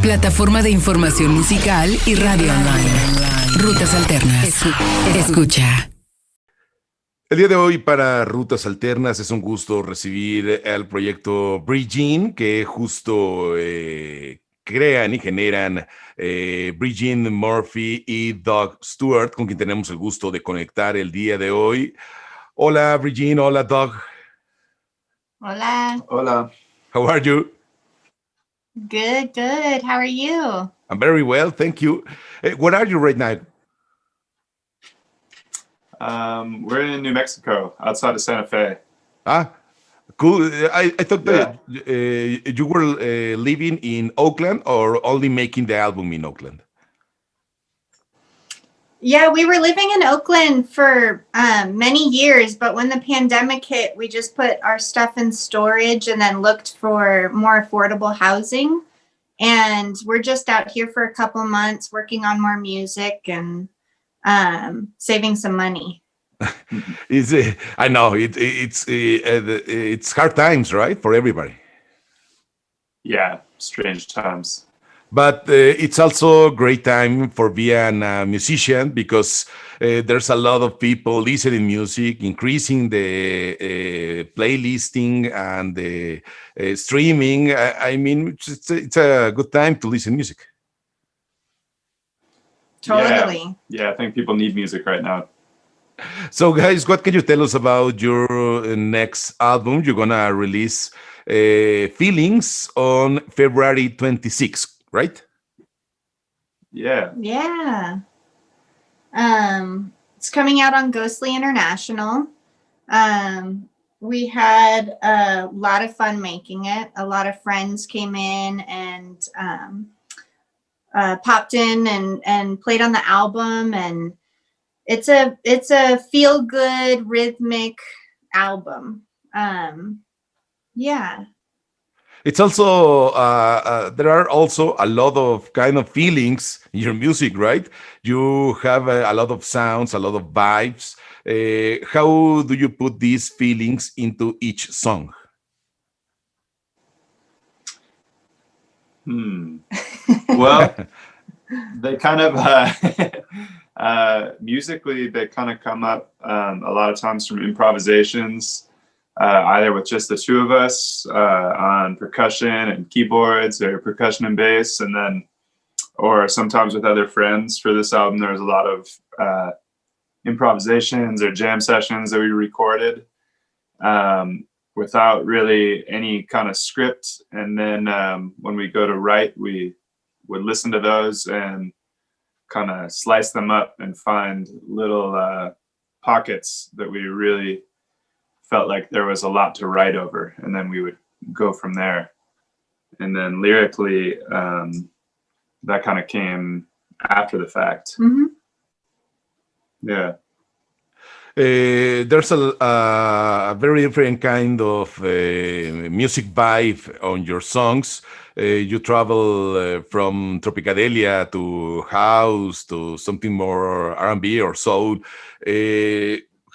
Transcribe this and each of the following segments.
Plataforma de información musical y radio online. Rutas Alternas. Escucha. El día de hoy para Rutas Alternas es un gusto recibir al proyecto Brijean, que justo crean y generan Brijean Murphy y Doug Stuart, con quien tenemos el gusto de conectar el día de hoy. Hola Brijean, hola Doug. Hola. Hola. How are you? Good. How are you? I'm very well, thank you. Where are you right now? We're in New Mexico, outside of Santa Fe. Ah, cool. I thought Yeah. that you were living in Oakland or only making the album in Oakland? Yeah, we were living in Oakland for many years, but when the pandemic hit, we just put our stuff in storage and then looked for more affordable housing. And we're just out here for a couple months working on more music and saving some money. I know it's hard times, right, for everybody. Yeah, strange times. But it's also a great time for being a musician because there's a lot of people listening music, increasing the playlisting and the streaming. I mean, it's a good time to listen music. Totally. Yeah, I think people need music right now. So, guys, what can you tell us about your next album? You're gonna release Feelings on February 26th, right? Yeah. It's coming out on Ghostly International. We had a lot of fun making it. A lot of friends came in and popped in and played on the album, and it's a feel good rhythmic album. Yeah. It's also there are also a lot of kind of feelings in your music, right? You have a lot of sounds, a lot of vibes. How do you put these feelings into each song? Well, they kind of musically they kind of come up a lot of times from improvisations, either with just the two of us on percussion and keyboards, or percussion and bass, and then or sometimes with other friends. For this album, there's a lot of improvisations or jam sessions that we recorded without really any kind of script, and then when we go to write, we would listen to those and kind of slice them up and find little pockets that we really felt like there was a lot to write over, and then we would go from there. And then lyrically, that kind of came after the fact. Mm-hmm. Yeah. There's a very different kind of music vibe on your songs. You travel from Tropicadelia to house to something more R&B or soul.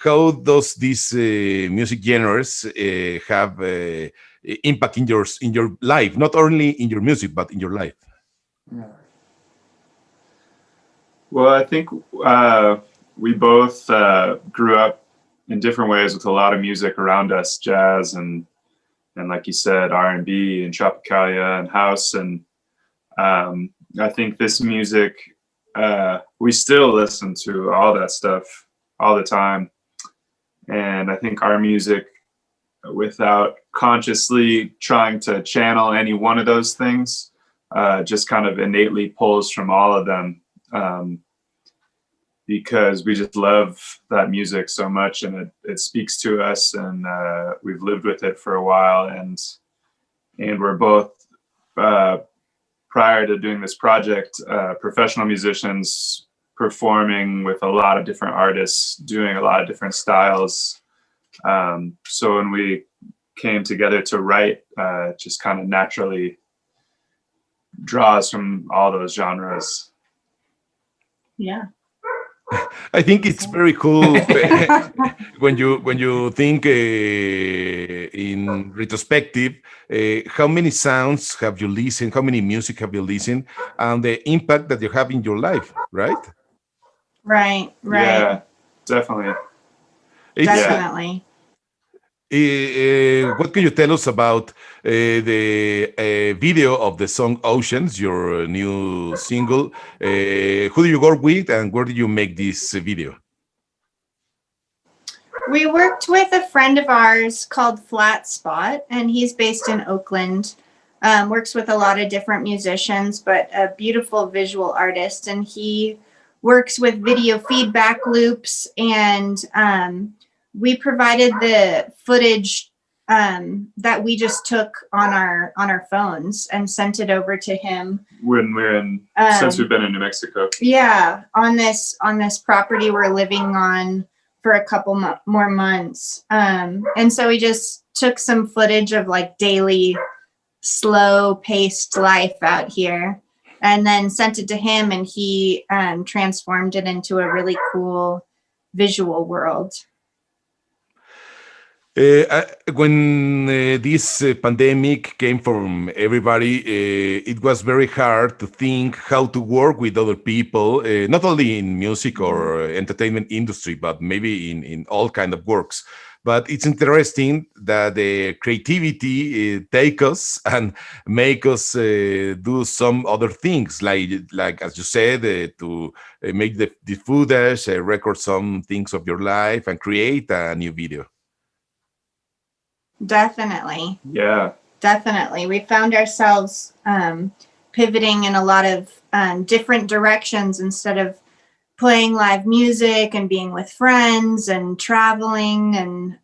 How does these music genres have impact in your life? Not only in your music, but in your life. Well, I think we both grew up in different ways with a lot of music around us, jazz and like you said, R&B and Tropicalia and house. And I think this music, we still listen to all that stuff all the time. And I think our music, without consciously trying to channel any one of those things, just kind of innately pulls from all of them. Because we just love that music so much, and it speaks to us, and we've lived with it for a while, and we're both prior to doing this project professional musicians performing with a lot of different artists, doing a lot of different styles. So when we came together to write, just kind of naturally draws from all those genres. Yeah. I think it's very cool when you think in retrospective, how many sounds have you listened, how many music have you listened, and the impact that you have in your life, right? Right, Yeah, right. definitely. It's Yeah. Definitely. what can you tell us about the video of the song Oceans, your new single? Who do you work with, and where did you make this video? We worked with a friend of ours called Flat Spot, and he's based in Oakland. Works with a lot of different musicians, but a beautiful visual artist. And he works with video feedback loops. And we provided the footage that we just took on our phones and sent it over to him. When we're in, since we've been in New Mexico. Yeah, on this property we're living on for a couple more months. And so we just took some footage of like daily slow paced life out here and then sent it to him, and he transformed it into a really cool visual world. When this pandemic came from everybody, it was very hard to think how to work with other people, not only in music or entertainment industry, but maybe in all kind of works. But it's interesting that the creativity take us and make us do some other things, like as you said, to make the footage, record some things of your life, and create a new video. Definitely. Yeah. Definitely. We found ourselves pivoting in a lot of different directions instead of playing live music and being with friends and traveling. And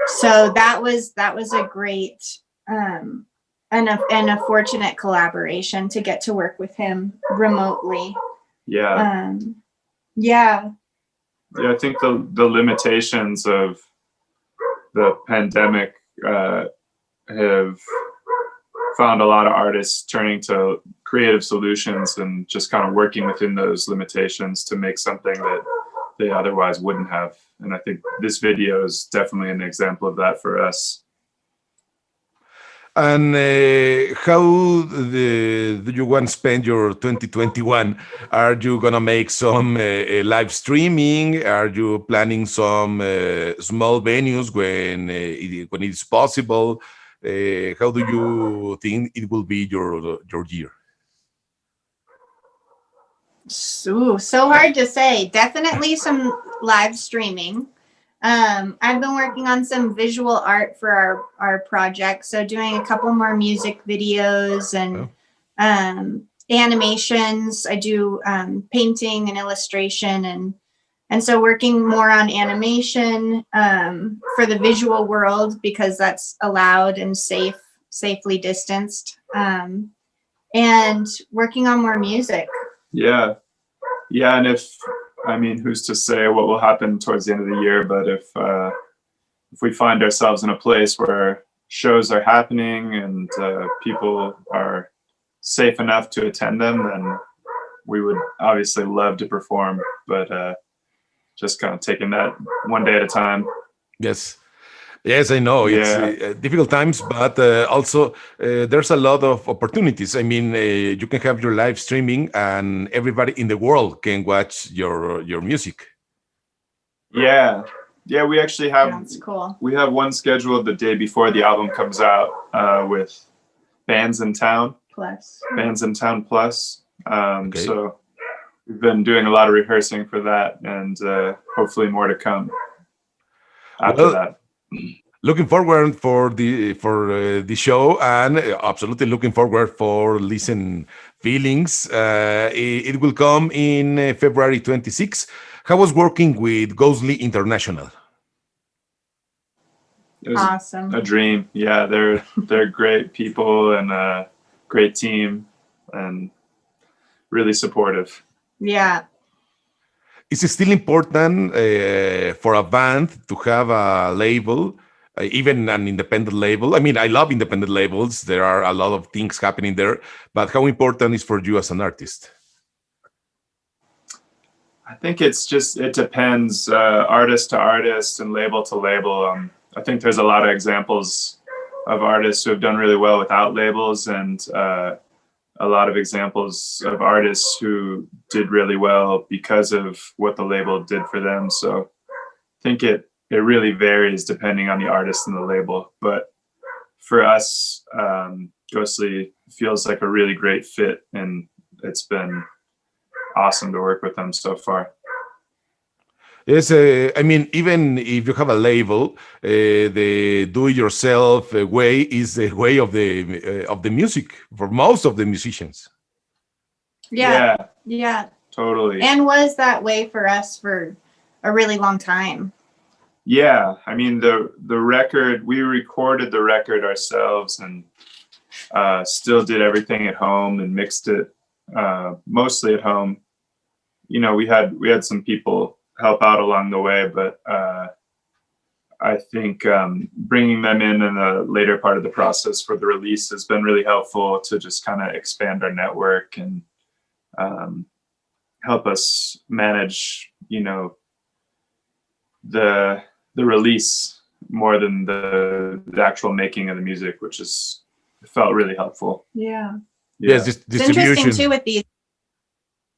so that was a great and a fortunate collaboration to get to work with him remotely. Yeah. Yeah. Yeah, I think the limitations of the pandemic have found a lot of artists turning to creative solutions and just kind of working within those limitations to make something that they otherwise wouldn't have. And I think this video is definitely an example of that for us. And how do you want to spend your 2021? Are you going to make some live streaming? Are you planning some small venues when when it's possible? How do you think it will be your year? So hard to say. Definitely some live streaming. I've been working on some visual art for our project, so doing a couple more music videos and animations. I do painting and illustration, and so working more on animation for the visual world, because that's allowed and safely distanced, and working on more music. Yeah. And who's to say what will happen towards the end of the year? But if we find ourselves in a place where shows are happening and people are safe enough to attend them, then we would obviously love to perform. But just kind of taking that one day at a time. Yes, I know it's Yeah. difficult times, but also there's a lot of opportunities. I mean, you can have your live streaming, and everybody in the world can watch your music. Yeah. We actually have. That's cool. We have one scheduled the day before the album comes out with Bands in Town. Bands in Town Plus. So we've been doing a lot of rehearsing for that, and hopefully more to come after that. Looking forward for the show, and absolutely looking forward for Listen Feelings. It will come in February 26th. How was working with Ghostly International? It was awesome. A dream. Yeah, they're great people and a great team and really supportive. Yeah. Is it still important for a band to have a label? Even an independent label. I mean, I love independent labels. There are a lot of things happening there, but how important is for you as an artist? I think it depends artist to artist and label to label. I think there's a lot of examples of artists who have done really well without labels, and a lot of examples of artists who did really well because of what the label did for them. So I think it really varies depending on the artist and the label. But for us, Ghostly feels like a really great fit, and it's been awesome to work with them so far. Yes, I mean, even if you have a label, the do-it-yourself way is the way of the music for most of the musicians. Yeah. Totally. And was that way for us for a really long time. Yeah, I mean the record, we recorded the record ourselves and still did everything at home and mixed it mostly at home. You know, we had some people help out along the way, but I think bringing them in the later part of the process for the release has been really helpful to just kind of expand our network and help us manage, you know, the release more than the actual making of the music, which is felt really helpful. Yeah. Yes, It's distribution. interesting too with these.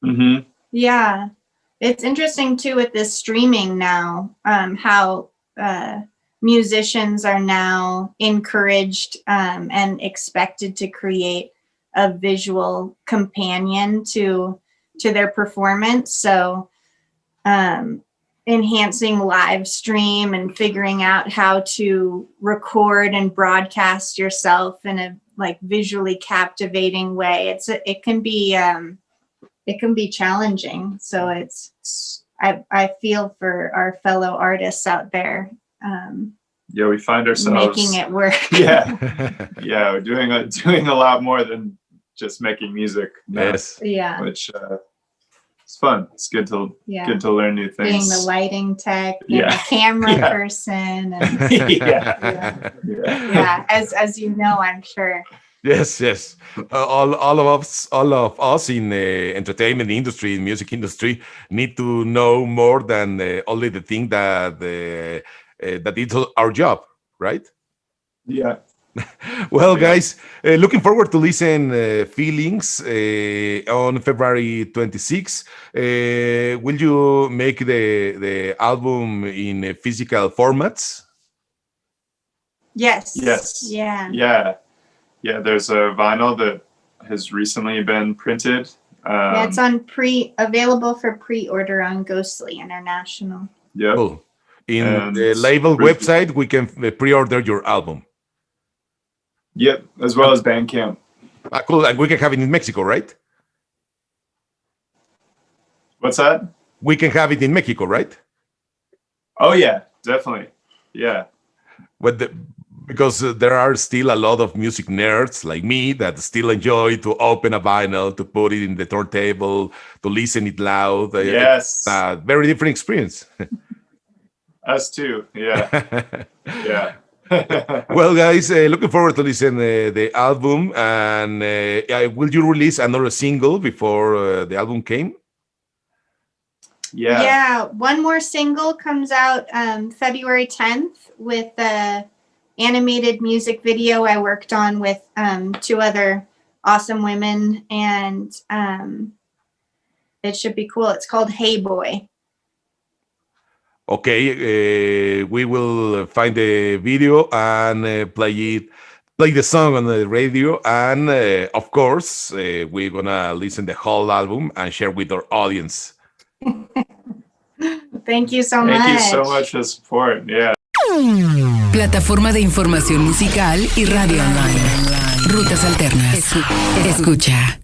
Mm-hmm. Yeah. It's interesting too with this streaming now, how musicians are now encouraged and expected to create a visual companion to their performance. So enhancing live stream and figuring out how to record and broadcast yourself in a like visually captivating way. It can be challenging. So I feel for our fellow artists out there. Yeah, we find ourselves making it work. Yeah, we're doing a lot more than just making music now, Yes. Yeah. which it's fun. It's good to learn new things. Being the lighting tech, being Yeah. a camera Yeah. person, and Yeah. as you know, I'm sure. Yes. All of us in the entertainment industry, music industry, need to know more than only the thing that it's our job, right? Yeah. Well, guys, looking forward to listen Feelings on February 26th. Will you make the album in physical formats? Yes. Yeah. There's a vinyl that has recently been printed. It's on available for pre-order on Ghostly International. Yep. Cool. In And the label website, we can pre-order your album. Yep, as well as Bandcamp. Cool, and we can have it in Mexico, right? What's that? We can have it in Mexico, right? Oh yeah, definitely. Yeah. Because there are still a lot of music nerds like me that still enjoy to open a vinyl, to put it in the turntable, to listen it loud. Yes. Very different experience. Us too. Yeah. Yeah. Well, guys, looking forward to listen the album. And will you release another single before the album came? Yeah. One more single comes out February 10th with the animated music video I worked on with two other awesome women, and it should be cool. It's called Hey Boy. Okay, we will find the video and play the song on the radio, and of course we're gonna listen the whole album and share with our audience. Thank you so much. Thank you so much for the support. Yeah. Plataforma de información musical y radio online. Rutas Alternas. Escucha.